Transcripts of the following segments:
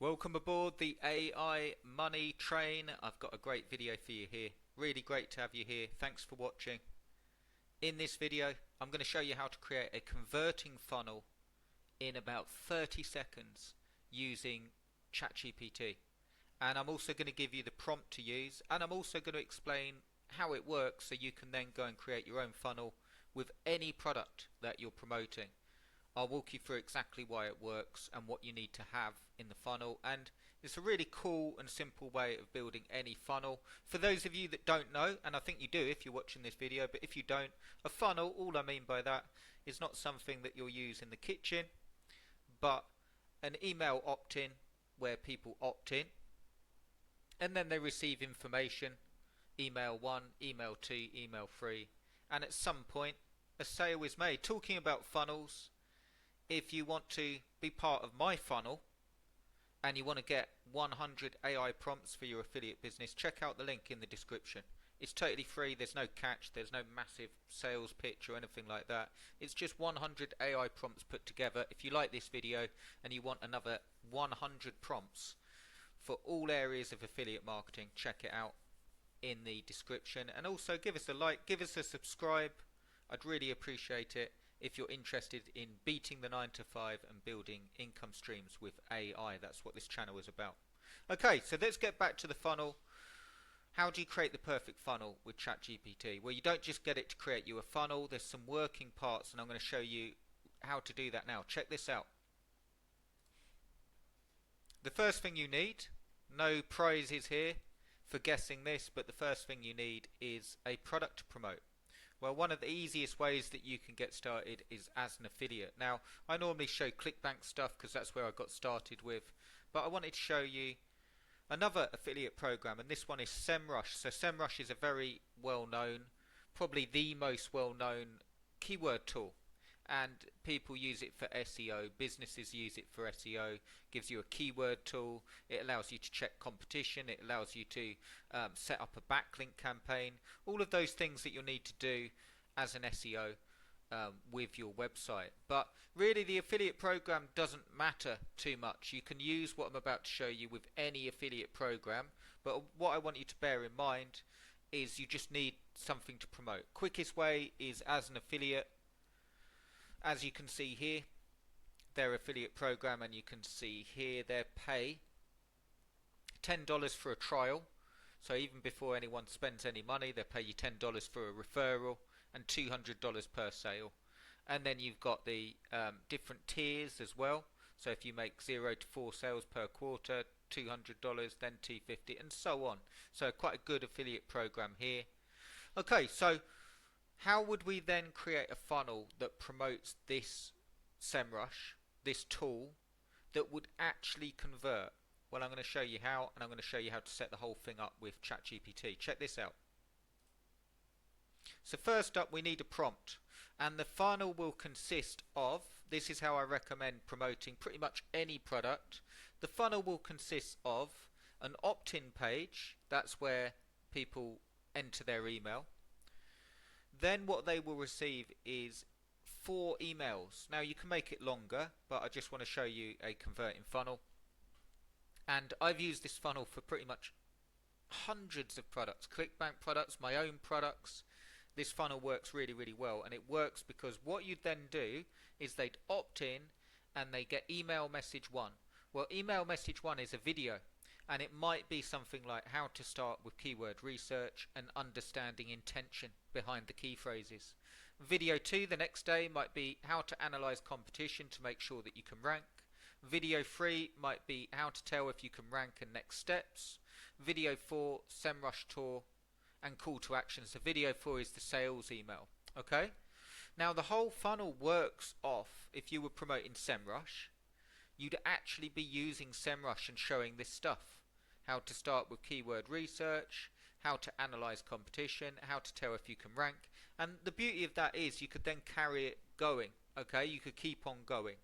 Welcome aboard the AI money train. I've got a great video for you here. Really great to have you here. Thanks for watching. In this video, I'm going to show you how to create a converting funnel in about 30 seconds using ChatGPT. And I'm also going to give you the prompt to use, and I'm also going to explain how it works so you can then go and create your own funnel with any product that you're promoting. I'll walk you through exactly why it works and what you need to have in the funnel, and it's a really cool and simple way of building any funnel. For those of you that don't know, and I think you do if you're watching this video, but if you don't, a funnel, all I mean by that is not something that you'll use in the kitchen, but an email opt-in where people opt in and then they receive information, email 1, email 2, email 3, and at some point a sale is made. Talking about funnels, if you want to be part of my funnel and you want to get 100 AI prompts for your affiliate business, check out the link in the description. It's totally free, there's no catch, there's no massive sales pitch or anything like that. It's just 100 AI prompts put together. If you like this video and you want another 100 prompts for all areas of affiliate marketing, check it out in the description. And also give us a like, give us a subscribe. I'd really appreciate it if you're interested in beating the 9 to 5 and building income streams with AI. That's what this channel is about. Okay, so let's get back to the funnel. How do you create the perfect funnel with ChatGPT? Well, you don't just get it to create you a funnel. There's some working parts, and I'm going to show you how to do that now. Check this out. The first thing you need, no prizes here for guessing this, but the first thing you need is a product to promote. Well, one of the easiest ways that you can get started is as an affiliate. Now, I normally show ClickBank stuff because that's where I got started with, but I wanted to show you another affiliate program, and this one is SEMrush. So SEMrush is a very well-known, probably the most well-known keyword tool, and people use it for SEO. Businesses use it for SEO. Gives you a keyword tool. It allows you to check competition. It allows you to set up a backlink campaign. All of those things that you'll need to do as an SEO with your website. But really, the affiliate program doesn't matter too much. You can use what I'm about to show you with any affiliate program. But what I want you to bear in mind is you just need something to promote. Quickest way is as an affiliate. As you can see here, their affiliate program, and you can see here their pay $10 for a trial. So even before anyone spends any money, they pay you $10 for a referral and $200 per sale. And then you've got the different tiers as well. So if you make 0 to 4 sales per quarter, $200, then $250, and so on. So quite a good affiliate program here. Okay, so how would we then create a funnel that promotes this SEMrush, this tool, that would actually convert? Well, I'm going to show you how, and I'm going to show you how to set the whole thing up with ChatGPT. Check this out. So first up, we need a prompt, and the funnel will consist of, this is how I recommend promoting pretty much any product. The funnel will consist of an opt-in page. That's where people enter their email. Then what they will receive is 4 emails. Now you can make it longer, but I just want to show you a converting funnel. And I've used this funnel for pretty much hundreds of products, ClickBank products, my own products. This funnel works really, really well, and it works because what you then do is they'd opt in and they get email message 1. Well, email message 1 is a video, and it might be something like how to start with keyword research and understanding intention behind the key phrases. Video 2 the next day might be how to analyze competition to make sure that you can rank. Video 3 might be how to tell if you can rank and next steps. Video 4, SEMrush tour and call to action. So video 4 is the sales email. Okay? Now the whole funnel works off, if you were promoting SEMrush, you'd actually be using SEMrush and showing this stuff. How to start with keyword research, how to analyze competition, how to tell if you can rank. And the beauty of that is you could then carry it going. Okay, you could keep on going.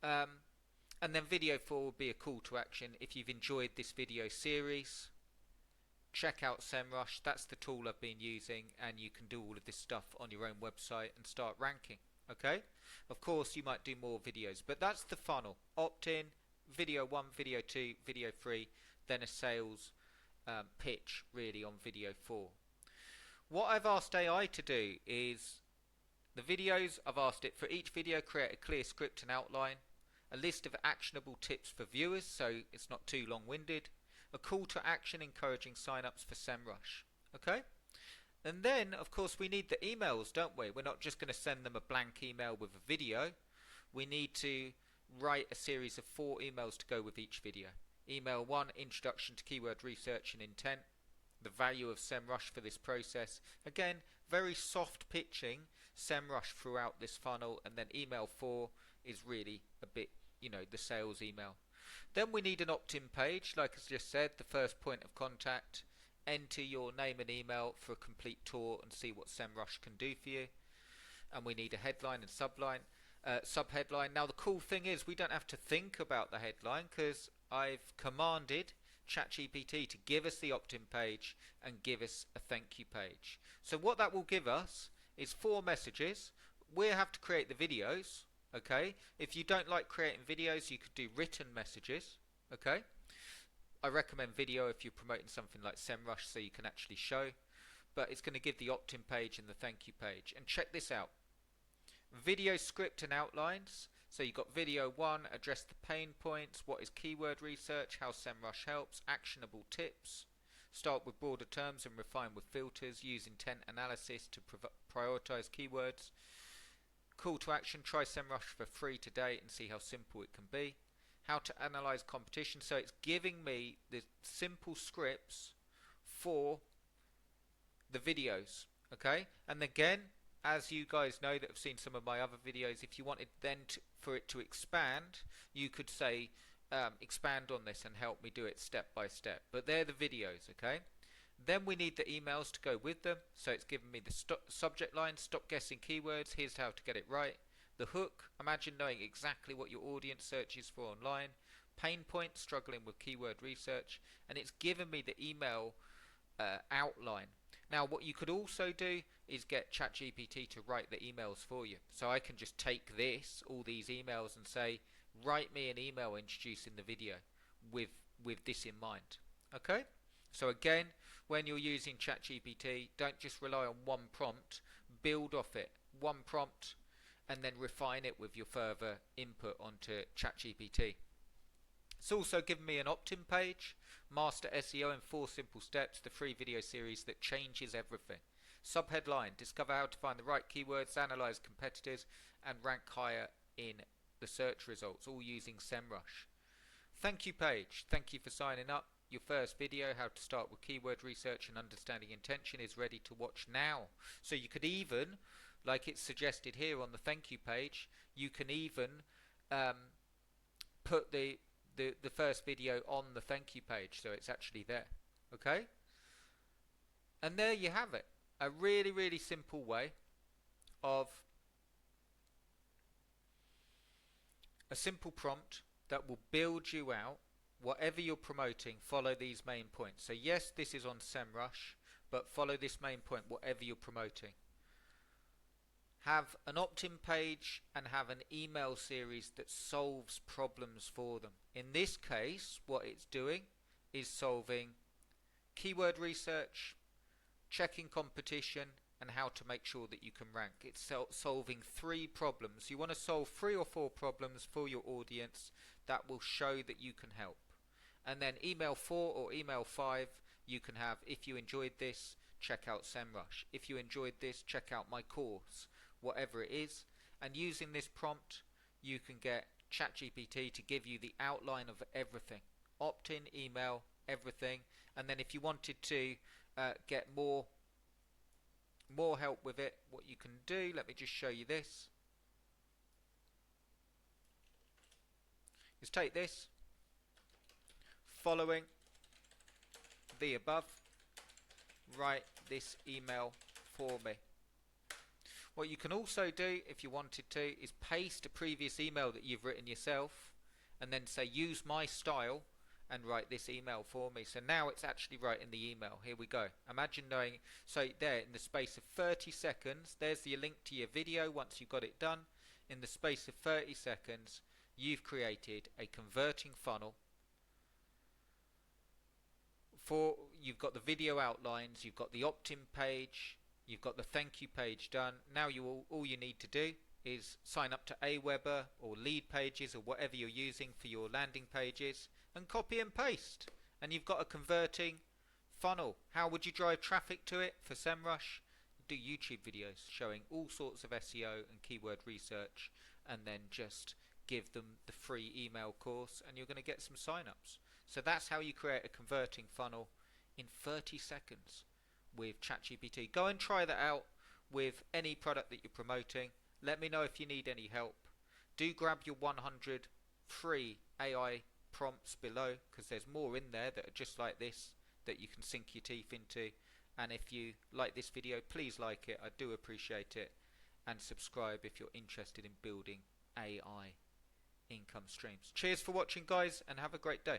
And then video 4 will be a call to action. If you've enjoyed this video series, check out SEMrush. That's the tool I've been using, and you can do all of this stuff on your own website and start ranking. Okay, of course you might do more videos, but that's the funnel. Opt in, video 1, video 2, video 3, then a sales pitch really on video 4. What I've asked AI to do is the videos, I've asked it for each video create a clear script and outline, a list of actionable tips for viewers so it's not too long-winded, a call to action encouraging sign-ups for SEMrush. Okay? And then, of course, we need the emails, don't we? We're not just going to send them a blank email with a video. We need to write a series of 4 emails to go with each video. Email 1, introduction to keyword research and intent, the value of SEMrush for this process. Again, very soft pitching SEMrush throughout this funnel, and then email 4 is really a bit, the sales email. Then we need an opt-in page, like I just said, the first point of contact. Enter your name and email for a complete tour and see what SEMrush can do for you. And we need a headline and subheadline. Now the cool thing is we don't have to think about the headline because I've commanded ChatGPT to give us the opt-in page and give us a thank you page. So what that will give us is 4 messages. We have to create the videos. Okay, if you don't like creating videos, you could do written messages. Okay, I recommend video if you're promoting something like SEMrush so you can actually show, but it's going to give the opt-in page and the thank you page. And check this out, video script and outlines. So you've got video 1, address the pain points, what is keyword research, how SEMrush helps, actionable tips, start with broader terms and refine with filters, use intent analysis to prioritize keywords, call to action, try SEMrush for free today and see how simple it can be, how to analyze competition. So it's giving me the simple scripts for the videos. Okay, and again, as you guys know that have seen some of my other videos, if you wanted then for it to expand, you could say expand on this and help me do it step by step. But they're the videos. Okay, then we need the emails to go with them. So it's given me the subject line, stop guessing keywords, here's how to get it right. The hook, imagine knowing exactly what your audience searches for online. Pain points, struggling with keyword research. And it's given me the email outline. Now what you could also do is get ChatGPT to write the emails for you. So I can just take all these emails and say, write me an email introducing the video with this in mind. Okay? So again, when you're using ChatGPT, don't just rely on one prompt, build off it. One prompt and then refine it with your further input onto ChatGPT. It's also given me an opt-in page, master SEO in 4 simple steps, the free video series that changes everything. Subheadline, discover how to find the right keywords, analyze competitors and rank higher in the search results, all using SEMrush. Thank you page, thank you for signing up. Your first video, how to start with keyword research and understanding intention, is ready to watch now. So you could even, like it's suggested here on the thank you page, you can even put the first video on the thank you page so it's actually there. Okay, and there you have it, a really simple way of a simple prompt that will build you out whatever you're promoting. Follow these main points. So yes, this is on SEMrush, but follow this main point whatever you're promoting. Have an opt-in page and have an email series that solves problems for them. In this case, what it's doing is solving keyword research, checking competition, and how to make sure that you can rank. It's solving 3 problems. You want to solve 3 or 4 problems for your audience that will show that you can help. And then email 4 or email 5, you can have, if you enjoyed this, check out SEMrush. If you enjoyed this, check out my course. Whatever it is. And using this prompt, you can get ChatGPT to give you the outline of everything. Opt-in, email, everything. And then if you wanted to get more help with it, what you can do, let me just show you this, is take this, following the above, write this email for me. What you can also do, if you wanted to, is paste a previous email that you've written yourself and then say use my style and write this email for me. So now it's actually writing the email. Here we go. Imagine knowing, so there in the space of 30 seconds, there's the link to your video once you've got it done. In the space of 30 seconds, you've created a converting funnel for, you've got the video outlines, you've got the opt-in page, you've got the thank you page done. Now all you need to do is sign up to Aweber or Lead Pages or whatever you're using for your landing pages and copy and paste, and you've got a converting funnel. How would you drive traffic to it for SEMrush? Do YouTube videos showing all sorts of SEO and keyword research, and then just give them the free email course and you're going to get some sign-ups. So that's how you create a converting funnel in 30 seconds with ChatGPT. Go and try that out with any product that you're promoting. Let me know if you need any help. Do grab your 100 free AI prompts below, because there's more in there that are just like this that you can sink your teeth into. And if you like this video, please like it, I do appreciate it, and subscribe if you're interested in building AI income streams. Cheers for watching, guys, and have a great day.